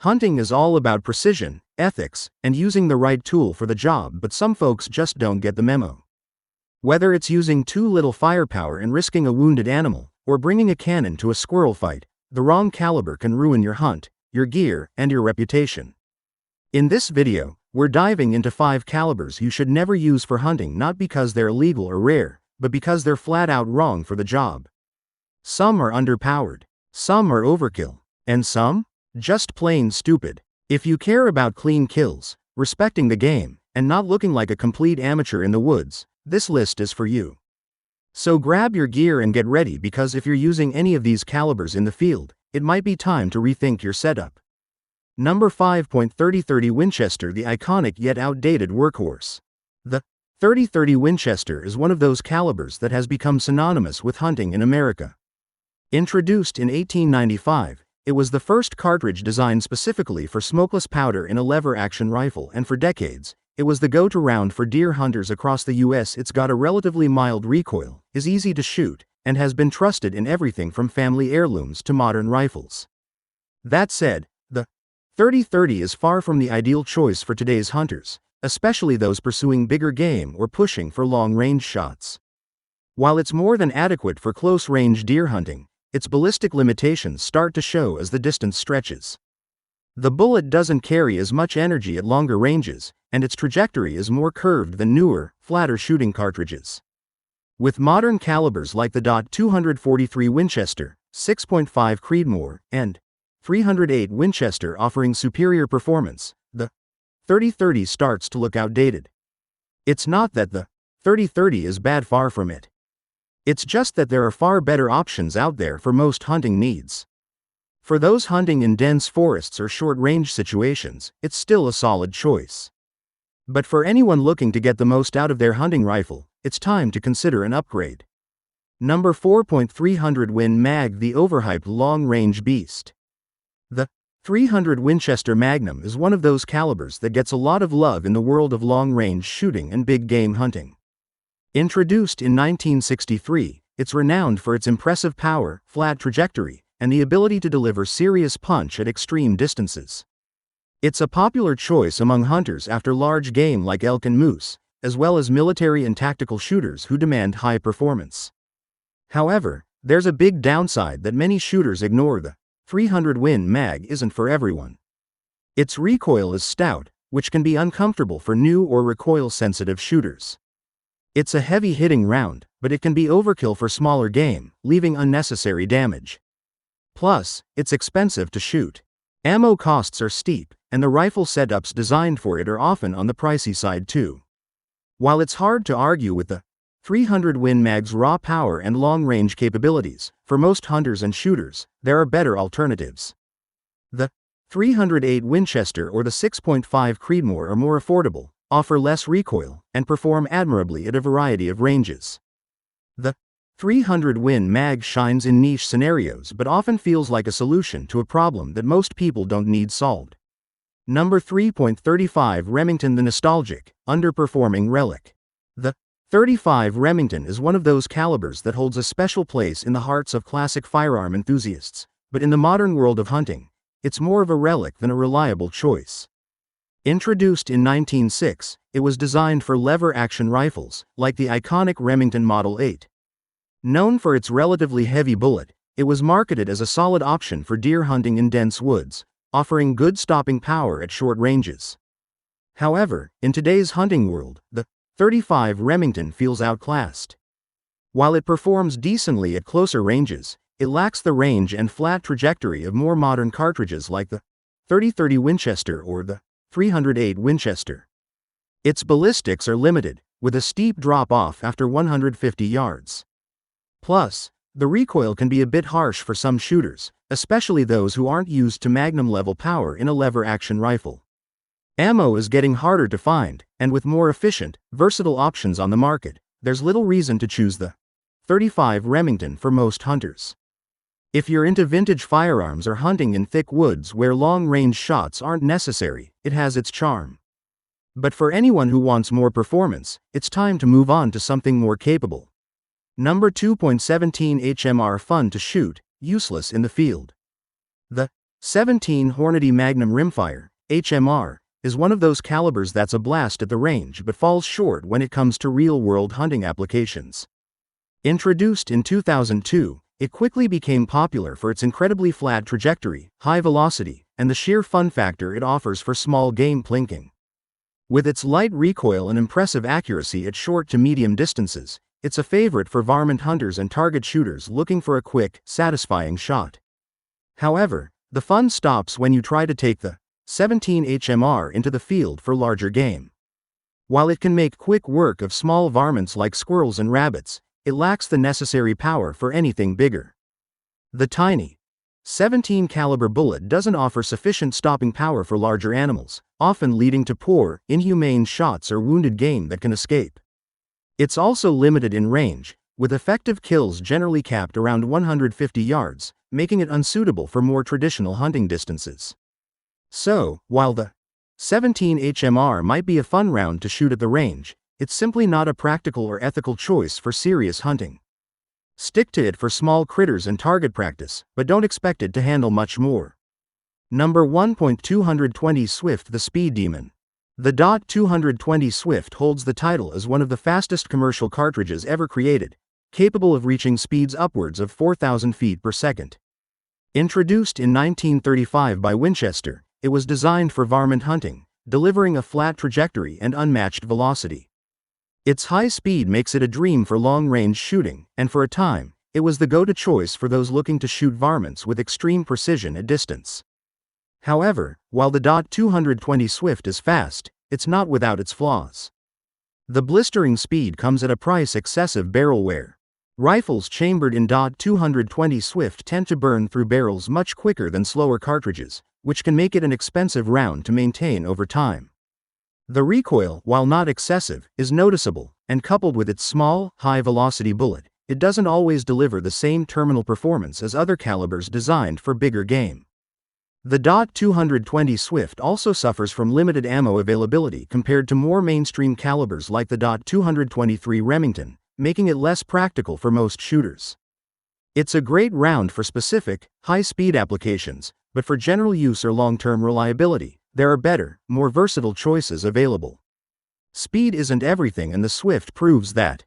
Hunting is all about precision, ethics, and using the right tool for the job, but some folks just don't get the memo. Whether it's using too little firepower and risking a wounded animal, or bringing a cannon to a squirrel fight, the wrong caliber can ruin your hunt, your gear, and your reputation. In this video, we're diving into 5 calibers you should never use for hunting, not because they're illegal or rare, but because they're flat out wrong for the job. Some are underpowered, some are overkill, and some? Just plain stupid. If you care about clean kills, respecting the game, and not looking like a complete amateur in the woods, this list is for you. So grab your gear and get ready, because if you're using any of these calibers in the field, it might be time to rethink your setup. Number 5. 30-30 Winchester, the iconic yet outdated workhorse. The 30-30 Winchester is one of those calibers that has become synonymous with hunting in America. Introduced in 1895, it was the first cartridge designed specifically for smokeless powder in a lever-action rifle, and for decades, it was the go-to round for deer hunters across the US. It's got a relatively mild recoil, is easy to shoot, and has been trusted in everything from family heirlooms to modern rifles. That said, the 30-30 is far from the ideal choice for today's hunters, especially those pursuing bigger game or pushing for long-range shots. While it's more than adequate for close-range deer hunting, its ballistic limitations start to show as the distance stretches. The bullet doesn't carry as much energy at longer ranges, and its trajectory is more curved than newer, flatter shooting cartridges. With modern calibers like the .243 Winchester, 6.5 Creedmoor, and .308 Winchester offering superior performance, the 30-30 starts to look outdated. It's not that the 30-30 is bad, far from it. It's just that there are far better options out there for most hunting needs. For those hunting in dense forests or short-range situations, it's still a solid choice. But for anyone looking to get the most out of their hunting rifle, it's time to consider an upgrade. Number 4. 300 Win Mag, the overhyped long-range beast. The .300 Winchester Magnum is one of those calibers that gets a lot of love in the world of long-range shooting and big-game hunting. Introduced in 1963, it's renowned for its impressive power, flat trajectory, and the ability to deliver serious punch at extreme distances. It's a popular choice among hunters after large game like elk and moose, as well as military and tactical shooters who demand high performance. However, there's a big downside that many shooters ignore: the 300 Win Mag isn't for everyone. Its recoil is stout, which can be uncomfortable for new or recoil-sensitive shooters. It's a heavy-hitting round, but it can be overkill for smaller game, leaving unnecessary damage. Plus, it's expensive to shoot. Ammo costs are steep, and the rifle setups designed for it are often on the pricey side too. While it's hard to argue with the 300 Win Mag's raw power and long-range capabilities, for most hunters and shooters, there are better alternatives. The .308 Winchester or the 6.5 Creedmoor are more affordable, offer less recoil, and perform admirably at a variety of ranges. The 300 Win Mag shines in niche scenarios but often feels like a solution to a problem that most people don't need solved. Number 3. 35 Remington, the nostalgic, underperforming Relic. The .35 Remington is one of those calibers that holds a special place in the hearts of classic firearm enthusiasts, but in the modern world of hunting, it's more of a relic than a reliable choice. Introduced in 1906, it was designed for lever-action rifles, like the iconic Remington Model 8. Known for its relatively heavy bullet, it was marketed as a solid option for deer hunting in dense woods, offering good stopping power at short ranges. However, in today's hunting world, the .35 Remington feels outclassed. While it performs decently at closer ranges, it lacks the range and flat trajectory of more modern cartridges like the .30-30 Winchester or the .308 Winchester. Its ballistics are limited, with a steep drop-off after 150 yards. Plus, the recoil can be a bit harsh for some shooters, especially those who aren't used to magnum-level power in a lever-action rifle. Ammo is getting harder to find, and with more efficient, versatile options on the market, there's little reason to choose the .35 Remington for most hunters. If you're into vintage firearms or hunting in thick woods where long-range shots aren't necessary, it has its charm. But for anyone who wants more performance, it's time to move on to something more capable. Number 2. 17 HMR, fun to shoot, useless in the field. The .17 Hornady Magnum Rimfire, HMR, is one of those calibers that's a blast at the range but falls short when it comes to real-world hunting applications. Introduced in 2002, it quickly became popular for its incredibly flat trajectory, high velocity, and the sheer fun factor it offers for small game plinking. With its light recoil and impressive accuracy at short to medium distances, it's a favorite for varmint hunters and target shooters looking for a quick, satisfying shot. However, the fun stops when you try to take the .17 HMR into the field for larger game. While it can make quick work of small varmints like squirrels and rabbits, it lacks the necessary power for anything bigger. The tiny .17 caliber bullet doesn't offer sufficient stopping power for larger animals, often leading to poor, inhumane shots or wounded game that can escape. It's also limited in range, with effective kills generally capped around 150 yards, making it unsuitable for more traditional hunting distances. So, while the .17 HMR might be a fun round to shoot at the range, it's simply not a practical or ethical choice for serious hunting. Stick to it for small critters and target practice, but don't expect it to handle much more. Number 1.220 Swift The Speed Demon. The .220 Swift holds the title as one of the fastest commercial cartridges ever created, capable of reaching speeds upwards of 4,000 feet per second. Introduced in 1935 by Winchester, it was designed for varmint hunting, delivering a flat trajectory and unmatched velocity. Its high speed makes it a dream for long-range shooting, and for a time, it was the go-to choice for those looking to shoot varmints with extreme precision at distance. However, while the .220 Swift is fast, it's not without its flaws. The blistering speed comes at a price: excessive barrel wear. Rifles chambered in .220 Swift tend to burn through barrels much quicker than slower cartridges, which can make it an expensive round to maintain over time. The recoil, while not excessive, is noticeable, and coupled with its small, high-velocity bullet, it doesn't always deliver the same terminal performance as other calibers designed for bigger game. The .220 Swift also suffers from limited ammo availability compared to more mainstream calibers like the .223 Remington, making it less practical for most shooters. It's a great round for specific, high-speed applications, but for general use or long-term reliability, there are better, more versatile choices available. Speed isn't everything, and the Swift proves that.